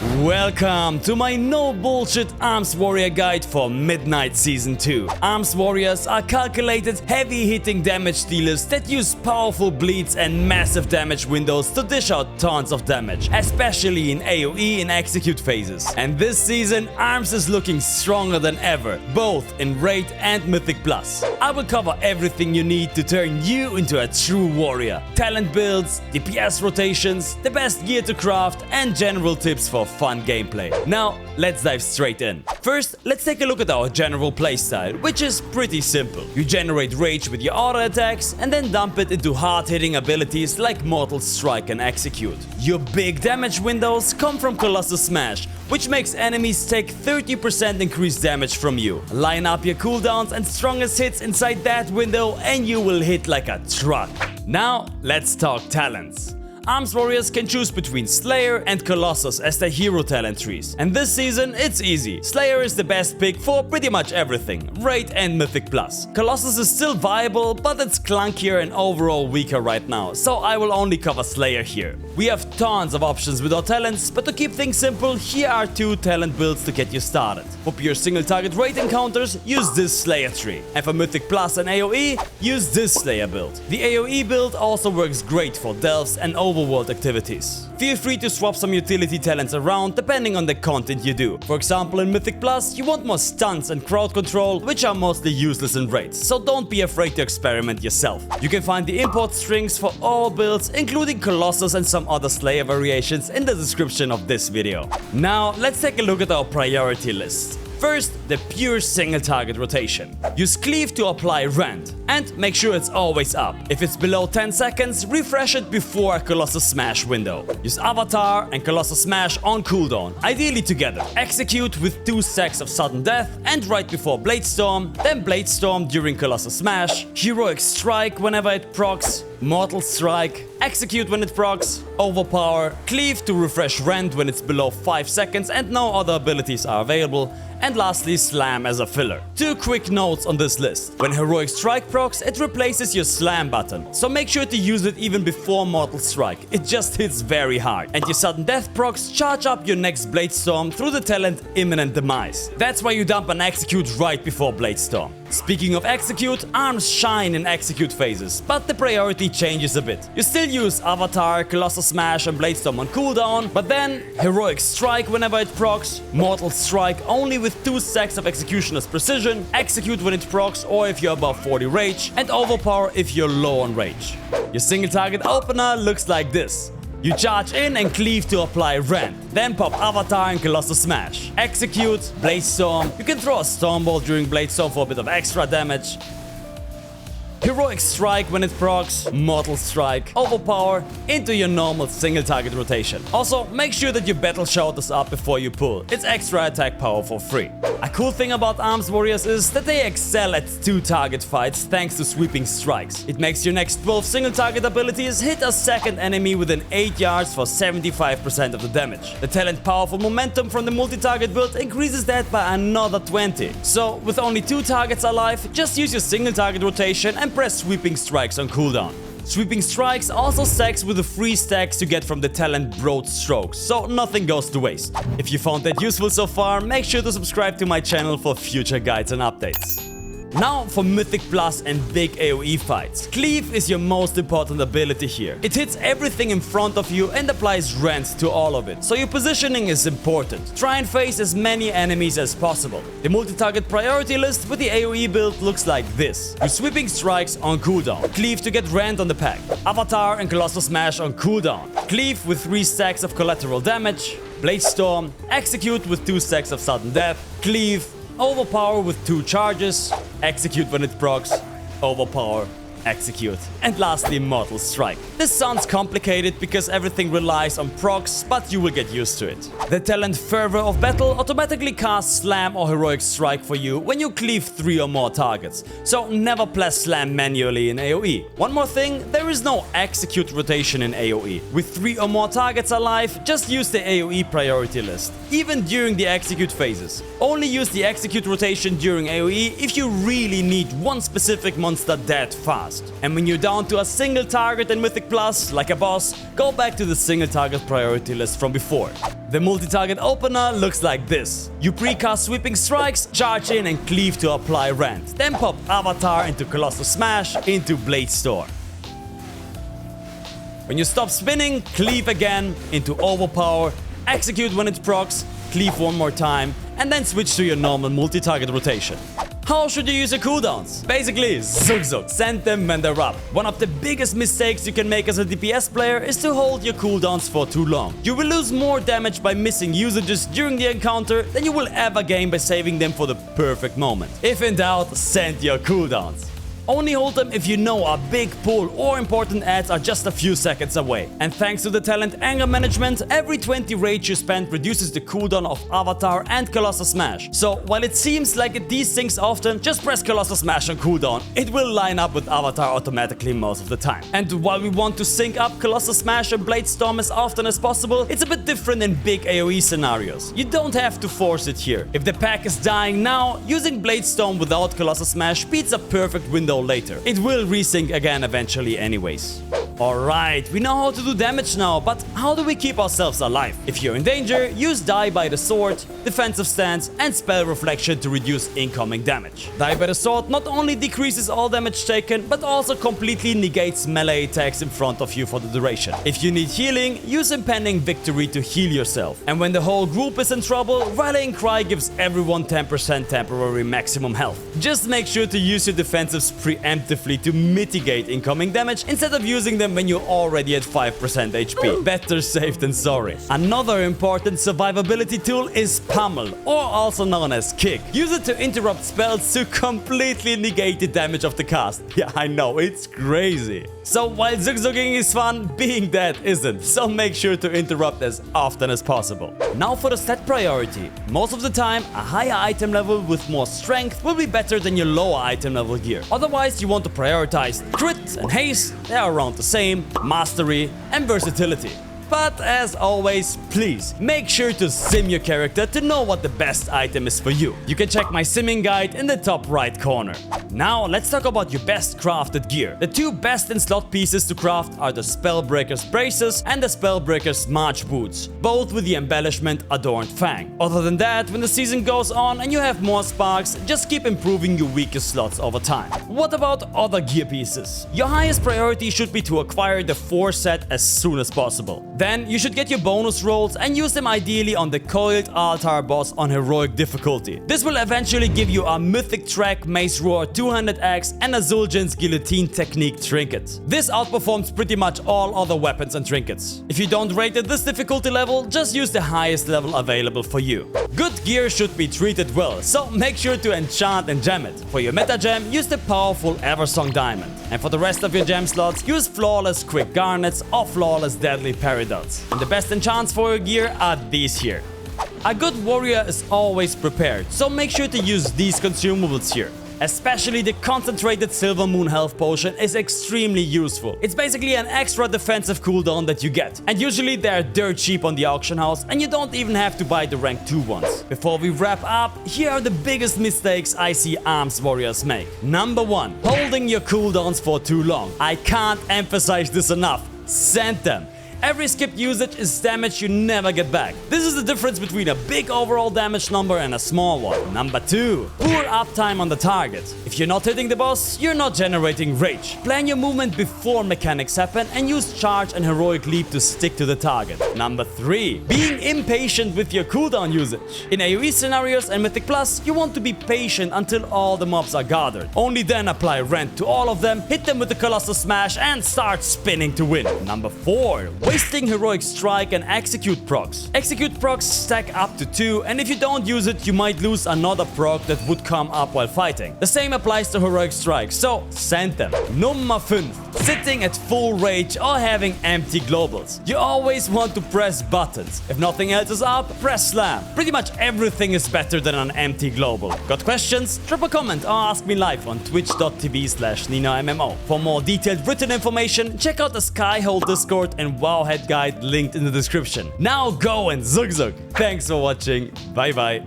Welcome to my no bullshit Arms Warrior guide for Midnight Season 2. Arms Warriors are calculated heavy hitting damage dealers that use powerful bleeds and massive damage windows to dish out tons of damage, especially in AOE and execute phases. And this season Arms is looking stronger than ever, both in Raid and Mythic Plus. I will cover everything you need to turn you into a true warrior. Talent builds, DPS rotations, the best gear to craft and general tips for fun gameplay. Now, let's dive straight in. First, let's take a look at our general playstyle, which is pretty simple. You generate rage with your auto attacks and then dump it into hard-hitting abilities like Mortal Strike and Execute. Your big damage windows come from Colossus Smash, which makes enemies take 30% increased damage from you. Line up your cooldowns and strongest hits inside that window and you will hit like a truck. Now, let's talk talents. Arms Warriors can choose between Slayer and Colossus as their hero talent trees. And this season, it's easy. Slayer is the best pick for pretty much everything, Raid and Mythic Plus. Colossus is still viable, but it's clunkier and overall weaker right now, so I will only cover Slayer here. We have tons of options with our talents, but to keep things simple, here are 2 talent builds to get you started. For pure single target raid encounters, use this Slayer tree. And for Mythic Plus and AOE, use this Slayer build. The AOE build also works great for delves and overworld activities. Feel free to swap some utility talents around depending on the content you do. For example, in Mythic Plus, you want more stunts and crowd control, which are mostly useless in raids, so don't be afraid to experiment yourself. You can find the import strings for all builds, including Colossus and some other Slayer variations, in the description of this video. Now, let's take a look at our priority list. First, the pure single target rotation. Use Cleave to apply Rend, and make sure it's always up. If it's below 10 seconds, refresh it before a Colossus Smash window. Use Avatar and Colossus Smash on cooldown, ideally together. Execute with 2 stacks of Sudden Death and right before Bladestorm, then Bladestorm during Colossus Smash, Heroic Strike whenever it procs, Mortal Strike, Execute when it procs, Overpower, Cleave to refresh Rend when it's below 5 seconds and no other abilities are available, and lastly Slam as a filler. 2 quick notes on this list. When Heroic Strike procs, it replaces your Slam button, so make sure to use it even before Mortal Strike. It just hits very hard. And your Sudden Death procs charge up your next Bladestorm through the talent Imminent Demise. That's why you dump an Execute right before Bladestorm. Speaking of Execute, Arms shine in Execute phases, but the priority changes a bit. You still use Avatar, Colossus Smash and Bladestorm on cooldown, but then Heroic Strike whenever it procs, Mortal Strike only with 2 stacks of Executioner's Precision, Execute when it procs or if you're above 40 Rage, and Overpower if you're low on Rage. Your single target opener looks like this. You charge in and cleave to apply Rend, then pop Avatar and Colossus Smash. Execute, Bladestorm, you can throw a Stormbolt during Bladestorm for a bit of extra damage. Heroic Strike when it procs, Mortal Strike, Overpower into your normal single target rotation. Also, make sure that your Battle Shout is up before you pull. It's extra attack power for free. A cool thing about Arms Warriors is that they excel at 2 target fights thanks to Sweeping Strikes. It makes your next 12 single target abilities hit a second enemy within 8 yards for 75% of the damage. The talent Powerful Momentum from the Multitarget build increases that by another 20. So, with only 2 targets alive, just use your single target rotation and press Sweeping Strikes on cooldown. Sweeping Strikes also stacks with the free stacks you get from the talent Broad Strokes, so nothing goes to waste. If you found that useful so far, make sure to subscribe to my channel for future guides and updates. Now for Mythic Plus and big AOE fights. Cleave is your most important ability here. It hits everything in front of you and applies Rend to all of it, so your positioning is important. Try and face as many enemies as possible. The multi-target priority list with the AOE build looks like this. Use Sweeping Strikes on cooldown. Cleave to get Rend on the pack. Avatar and Colossus Smash on cooldown. Cleave with 3 stacks of collateral damage. Bladestorm. Execute with 2 stacks of Sudden Death. Cleave. Overpower with 2 charges, Execute when it procs, Overpower, Execute, and lastly Mortal Strike. This sounds complicated because everything relies on procs, but you will get used to it. The talent Fervor of Battle automatically casts Slam or Heroic Strike for you when you cleave 3 or more targets, so never press Slam manually in AOE. One more thing, there is no Execute rotation in AOE. With 3 or more targets alive, just use the AOE priority list, even during the Execute phases. Only use the Execute rotation during AOE if you really need one specific monster that fast. fast. And when you're down to a single target in Mythic Plus, like a boss, go back to the single target priority list from before. The Multitarget Opener looks like this. You precast Sweeping Strikes, charge in and cleave to apply Rend. Then pop Avatar into Colossal Smash into Blade Storm. When you stop spinning, cleave again into Overpower, execute when it procs, cleave one more time, and then switch to your normal multi-target rotation. How should you use your cooldowns? Basically, zug, send them when they're up. One of the biggest mistakes you can make as a DPS player is to hold your cooldowns for too long. You will lose more damage by missing usages during the encounter than you will ever gain by saving them for the perfect moment. If in doubt, send your cooldowns. Only hold them if you know a big pull or important adds are just a few seconds away. And thanks to the talent Anger Management, every 20 rage you spend reduces the cooldown of Avatar and Colossal Smash. So while it seems like it desyncs often, just press Colossal Smash on cooldown. It will line up with Avatar automatically most of the time. And while we want to sync up Colossal Smash and Blade Storm as often as possible, it's a bit different in big AOE scenarios. You don't have to force it here. If the pack is dying now, using Blade Storm without Colossal Smash beats a perfect window later. It will resync again eventually anyways. Alright, we know how to do damage now, but how do we keep ourselves alive? If you're in danger, use Die by the Sword, Defensive Stance and Spell Reflection to reduce incoming damage. Die by the Sword not only decreases all damage taken, but also completely negates melee attacks in front of you for the duration. If you need healing, use Impending Victory to heal yourself. And when the whole group is in trouble, Rallying Cry gives everyone 10% temporary maximum health. Just make sure to use your defensives preemptively to mitigate incoming damage instead of using them when you're already at 5% HP. Better safe than sorry. Another important survivability tool is Pummel, or also known as Kick. Use it to interrupt spells to completely negate the damage of the cast. Yeah, I know, it's crazy. So while zigzagging is fun, being dead isn't, so make sure to interrupt as often as possible. Now for the stat priority. Most of the time, a higher item level with more strength will be better than your lower item level gear. Otherwise, you want to prioritize crit and haste, they are around the same, mastery and versatility. But as always, please make sure to sim your character to know what the best item is for you. You can check my simming guide in the top right corner. Now let's talk about your best crafted gear. The two best in slot pieces to craft are the Spellbreaker's Braces and the Spellbreaker's March Boots, both with the embellishment Adorned Fang. Other than that, when the season goes on and you have more sparks, just keep improving your weakest slots over time. What about other gear pieces? Your highest priority should be to acquire the 4 set as soon as possible. Then you should get your bonus rolls and use them ideally on the Coiled Altar boss on heroic difficulty. This will eventually give you a Mythic Track Mace Roar 200x and a Zul'jin's Guillotine Technique trinket. This outperforms pretty much all other weapons and trinkets. If you don't rate at this difficulty level, just use the highest level available for you. Good gear should be treated well, so make sure to enchant and gem it. For your meta gem, use the powerful Eversong Diamond. And for the rest of your gem slots, use Flawless Quick Garnets or Flawless Deadly Peridot. And the best enchants for your gear are these here. A good warrior is always prepared, so make sure to use these consumables here. Especially the concentrated Silver Moon health potion is extremely useful. It's basically an extra defensive cooldown that you get. And usually they're dirt cheap on the auction house and you don't even have to buy the rank 2 ones. Before we wrap up, here are the biggest mistakes I see arms warriors make. Number 1. Holding your cooldowns for too long. I can't emphasize this enough. Send them. Every skipped usage is damage you never get back. This is the difference between a big overall damage number and a small one. Number 2. Poor uptime on the target. If you're not hitting the boss, you're not generating rage. Plan your movement before mechanics happen and use charge and heroic leap to stick to the target. Number 3. Being impatient with your cooldown usage. In AOE scenarios and Mythic Plus, you want to be patient until all the mobs are gathered. Only then apply Rend to all of them, hit them with the Colossal Smash and start spinning to win. Number 4. Wasting Heroic Strike and Execute procs. Execute procs stack up to 2, and if you don't use it, you might lose another proc that would come up while fighting. The same applies to Heroic Strike, so send them. Nummer 5. Sitting at full rage or having empty globals. You always want to press buttons. If nothing else is up, press slam. Pretty much everything is better than an empty global. Got questions? Drop a comment or ask me live on twitch.tv/NinoMMO. For more detailed written information, check out the Skyhold Discord and Wowhead guide linked in the description. Now go and zug zug. Thanks for watching. Bye bye.